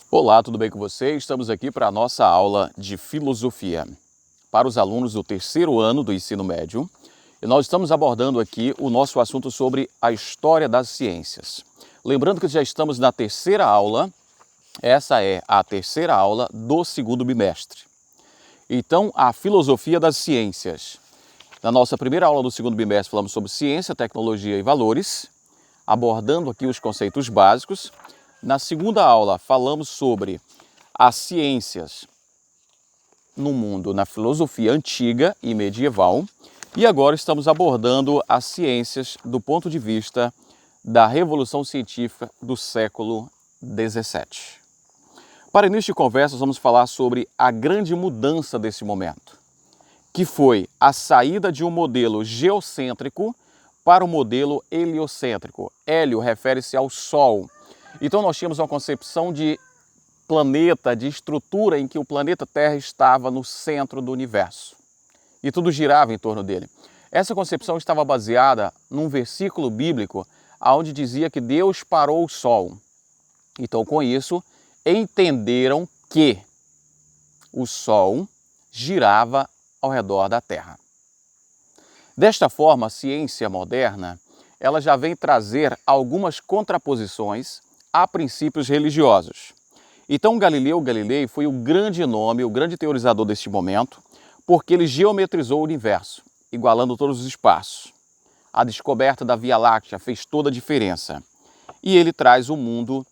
Olá, tudo bem com você? Estamos aqui para a nossa aula de filosofia para os alunos do terceiro ano do ensino médio. E nós estamos abordando aqui o nosso assunto sobre a história das ciências. Lembrando que já estamos na terceira aula, essa é a terceira aula do segundo bimestre. Então, a filosofia das ciências. Na nossa primeira aula do segundo bimestre falamos sobre ciência, tecnologia e valores, abordando aqui os conceitos básicos. Na segunda aula falamos sobre as ciências no mundo, na filosofia antiga e medieval. E agora estamos abordando as ciências do ponto de vista da Revolução Científica do século XVII. Para início de conversa, vamos falar sobre a grande mudança desse momento, que foi a saída de um modelo geocêntrico para o modelo heliocêntrico. Hélio refere-se ao Sol. Então nós tínhamos uma concepção de planeta, de estrutura em que o planeta Terra estava no centro do universo e tudo girava em torno dele. Essa concepção estava baseada num versículo bíblico onde dizia que Deus parou o Sol. Então com isso entenderam que o Sol girava ao redor da Terra. Desta forma, a ciência moderna ela já vem trazer algumas contraposições a princípios religiosos. Então Galileu Galilei foi o grande nome, o grande teorizador deste momento, porque ele geometrizou o universo, igualando todos os espaços. A descoberta da Via Láctea fez toda a diferença. E ele traz um mundo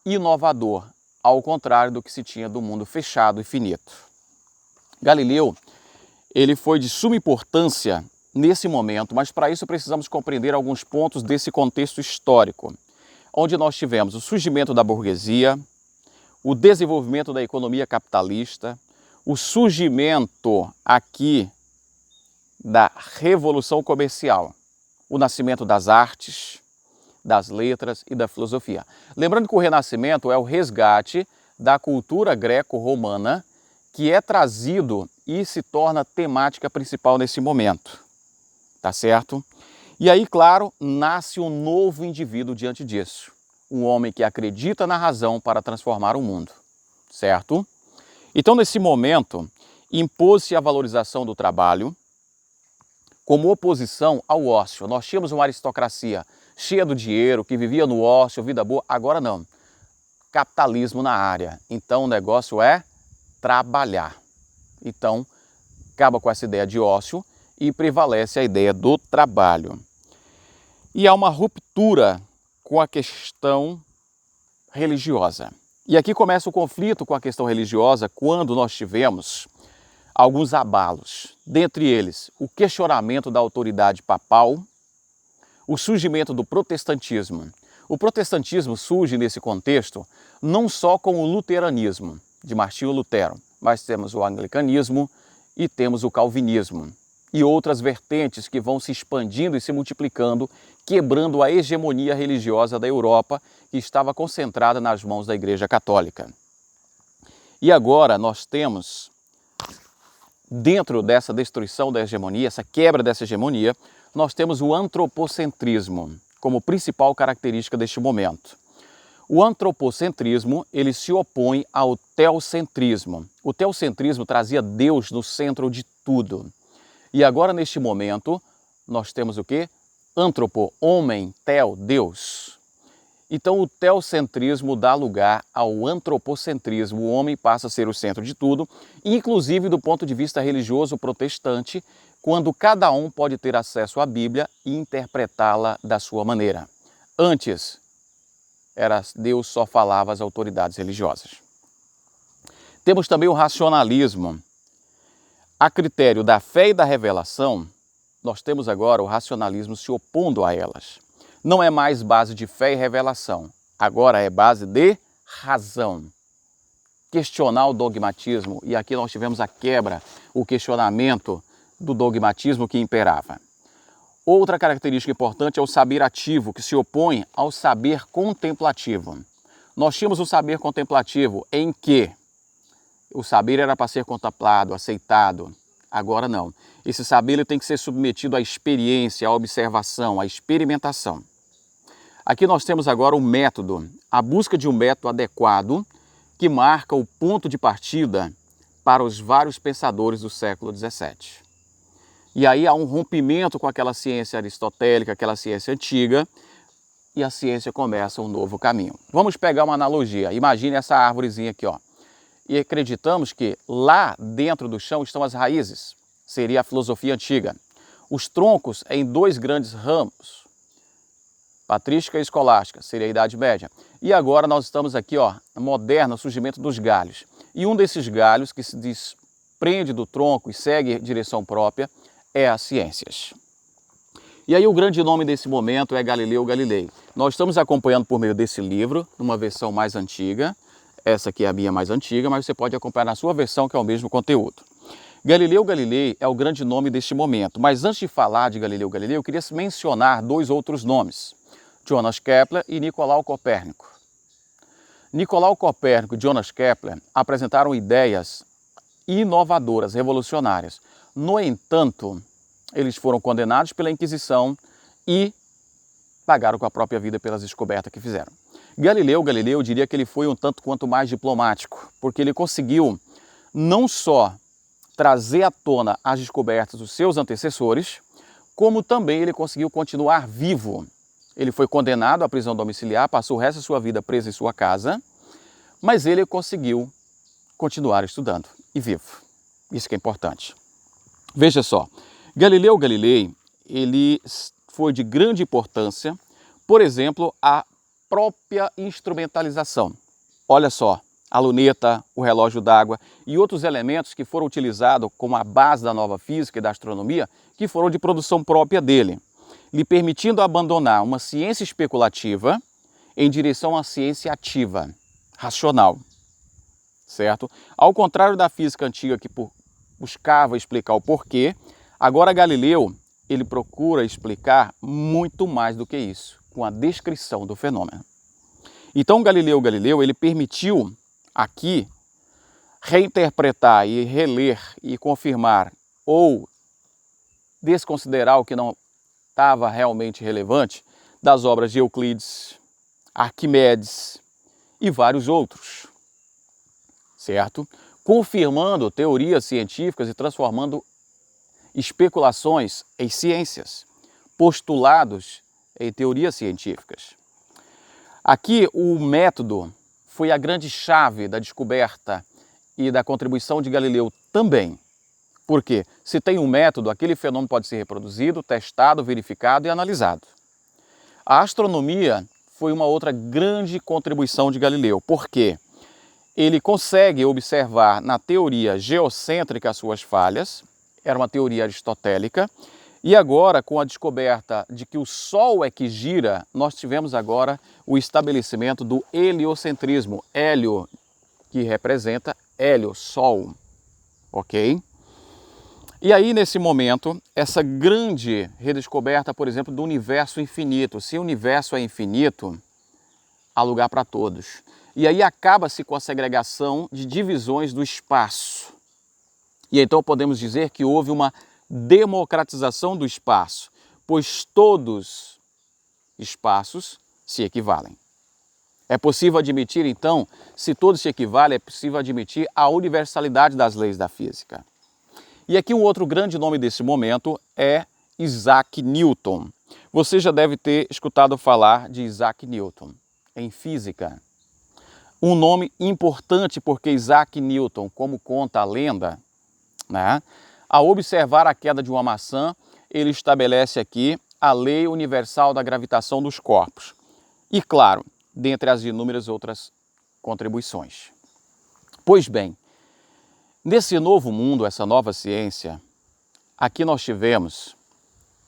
inovador, ao contrário do que se tinha do mundo fechado e finito. Galileu, ele foi de suma importância nesse momento, mas para isso precisamos compreender alguns pontos desse contexto histórico, onde nós tivemos o surgimento da burguesia, o desenvolvimento da economia capitalista, o surgimento aqui da revolução comercial, o nascimento das artes, das letras e da filosofia. Lembrando que o Renascimento é o resgate da cultura greco-romana que é trazido e se torna temática principal nesse momento, tá certo? E aí, claro, nasce um novo indivíduo diante disso. Um homem que acredita na razão para transformar o mundo, certo? Então, nesse momento, impôs-se a valorização do trabalho como oposição ao ócio. Nós tínhamos uma aristocracia cheia do dinheiro, que vivia no ócio, vida boa. Agora não. Capitalismo na área. Então, o negócio é trabalhar. Então, acaba com essa ideia de ócio e prevalece a ideia do trabalho. E há uma ruptura com a questão religiosa. E aqui começa o conflito com a questão religiosa quando nós tivemos alguns abalos. Dentre eles, o questionamento da autoridade papal, o surgimento do protestantismo. O protestantismo surge nesse contexto não só com o luteranismo, de Martinho Lutero, mas temos o anglicanismo e temos o calvinismo e outras vertentes que vão se expandindo e se multiplicando, quebrando a hegemonia religiosa da Europa, que estava concentrada nas mãos da Igreja Católica. E agora nós temos, dentro dessa destruição da hegemonia, essa quebra dessa hegemonia, nós temos o antropocentrismo como principal característica deste momento. O antropocentrismo, ele se opõe ao teocentrismo. O teocentrismo trazia Deus no centro de tudo. E agora, neste momento, nós temos o quê? Antropo, homem, teo, Deus. Então, o teocentrismo dá lugar ao antropocentrismo. O homem passa a ser o centro de tudo, inclusive do ponto de vista religioso protestante, quando cada um pode ter acesso à Bíblia e interpretá-la da sua maneira. Antes, Deus só falava às autoridades religiosas. Temos também o racionalismo. A critério da fé e da revelação, nós temos agora o racionalismo se opondo a elas. Não é mais base de fé e revelação, agora é base de razão. Questionar o dogmatismo, e aqui nós tivemos a quebra, o questionamento do dogmatismo que imperava. Outra característica importante é o saber ativo, que se opõe ao saber contemplativo. Nós tínhamos o saber contemplativo em que o saber era para ser contemplado, aceitado. Agora não. Esse saber ele tem que ser submetido à experiência, à observação, à experimentação. Aqui nós temos agora o método, a busca de um método adequado que marca o ponto de partida para os vários pensadores do século XVII. E aí há um rompimento com aquela ciência aristotélica, aquela ciência antiga, e a ciência começa um novo caminho. Vamos pegar uma analogia. Imagine essa árvorezinha aqui, ó. E acreditamos que lá dentro do chão estão as raízes. Seria a filosofia antiga. Os troncos em dois grandes ramos, patrística e escolástica, seria a Idade Média. E agora nós estamos aqui, ó, moderno, surgimento dos galhos. E um desses galhos que se desprende do tronco e segue direção própria é as ciências. E aí o grande nome desse momento é Galileu Galilei. Nós estamos acompanhando por meio desse livro, numa versão mais antiga. Essa aqui é a minha mais antiga, mas você pode acompanhar na sua versão, que é o mesmo conteúdo. Galileu Galilei é o grande nome deste momento. Mas antes de falar de Galileu Galilei, eu queria mencionar dois outros nomes. Johannes Kepler e Nicolau Copérnico. Nicolau Copérnico e Johannes Kepler apresentaram ideias inovadoras, revolucionárias. No entanto, eles foram condenados pela Inquisição e pagaram com a própria vida pelas descobertas que fizeram. Galileu Galilei, eu diria que ele foi um tanto quanto mais diplomático, porque ele conseguiu não só trazer à tona as descobertas dos seus antecessores, como também ele conseguiu continuar vivo. Ele foi condenado à prisão domiciliar, passou o resto da sua vida preso em sua casa, mas ele conseguiu continuar estudando e vivo. Isso que é importante. Veja só, Galileu Galilei, ele foi de grande importância, por exemplo, a própria instrumentalização. Olha só, a luneta, o relógio d'água e outros elementos que foram utilizados como a base da nova física e da astronomia, que foram de produção própria dele, lhe permitindo abandonar uma ciência especulativa em direção à ciência ativa, racional, certo? Ao contrário da física antiga que buscava explicar o porquê, agora Galileu, ele procura explicar muito mais do que isso, com a descrição do fenômeno. Então Galileu Galilei, ele permitiu aqui reinterpretar e reler e confirmar ou desconsiderar o que não estava realmente relevante das obras de Euclides, Arquimedes e vários outros, certo? Confirmando teorias científicas e transformando especulações em ciências, postulados em teorias científicas. Aqui o método foi a grande chave da descoberta e da contribuição de Galileu também. Porque se tem um método, aquele fenômeno pode ser reproduzido, testado, verificado e analisado. A astronomia foi uma outra grande contribuição de Galileu, porque ele consegue observar na teoria geocêntrica as suas falhas, era uma teoria aristotélica, e agora, com a descoberta de que o Sol é que gira, nós tivemos agora o estabelecimento do heliocentrismo. Hélio, que representa hélio, Sol, ok? E aí, nesse momento, essa grande redescoberta, por exemplo, do universo infinito. Se o universo é infinito, há lugar para todos. E aí acaba-se com a segregação de divisões do espaço. E então podemos dizer que houve uma democratização do espaço, pois todos espaços se equivalem. É possível admitir, então, se todos se equivalem, é possível admitir a universalidade das leis da física. E aqui um outro grande nome desse momento é Isaac Newton. Você já deve ter escutado falar de Isaac Newton em física. Um nome importante porque Isaac Newton, como conta a lenda, né, ao observar a queda de uma maçã, ele estabelece aqui a lei universal da gravitação dos corpos. E claro, dentre as inúmeras outras contribuições. Pois bem, nesse novo mundo, essa nova ciência, aqui nós tivemos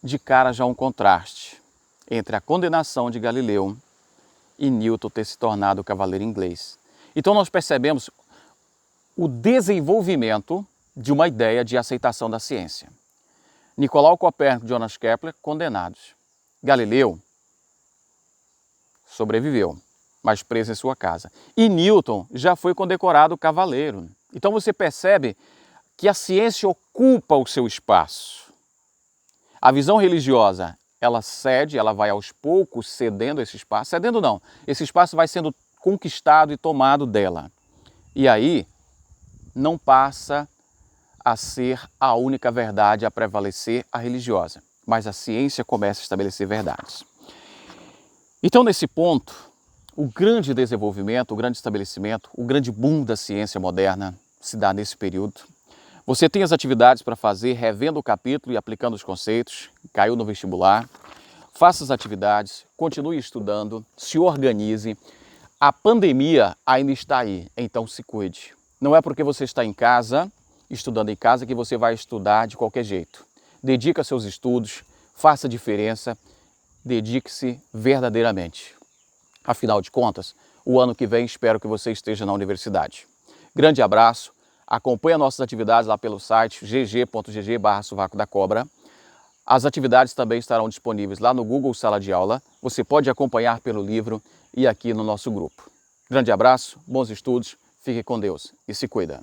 de cara já um contraste entre a condenação de Galileu e Newton ter se tornado o cavaleiro inglês. Então nós percebemos o desenvolvimento de uma ideia de aceitação da ciência. Nicolau Copérnico e Johannes Kepler condenados. Galileu sobreviveu, mas preso em sua casa. E Newton já foi condecorado cavaleiro. Então você percebe que a ciência ocupa o seu espaço. A visão religiosa, ela cede, ela vai aos poucos cedendo esse espaço. Cedendo não, esse espaço vai sendo conquistado e tomado dela. E aí não passa a ser a única verdade a prevalecer, a religiosa, mas a ciência começa a estabelecer verdades. Então, nesse ponto, o grande desenvolvimento, o grande estabelecimento, o grande boom da ciência moderna se dá nesse período. Você tem as atividades para fazer, revendo o capítulo e aplicando os conceitos, caiu no vestibular, faça as atividades, continue estudando, se organize. A pandemia ainda está aí, então se cuide. Não é porque você está em casa, estudando em casa, que você vai estudar de qualquer jeito. Dedique a seus estudos, faça a diferença, dedique-se verdadeiramente. Afinal de contas, o ano que vem espero que você esteja na universidade. Grande abraço, acompanhe as nossas atividades lá pelo site gg.gg/sovaco da cobra. As atividades também estarão disponíveis lá no Google Sala de Aula. Você pode acompanhar pelo livro e aqui no nosso grupo. Grande abraço, bons estudos, fique com Deus e se cuida.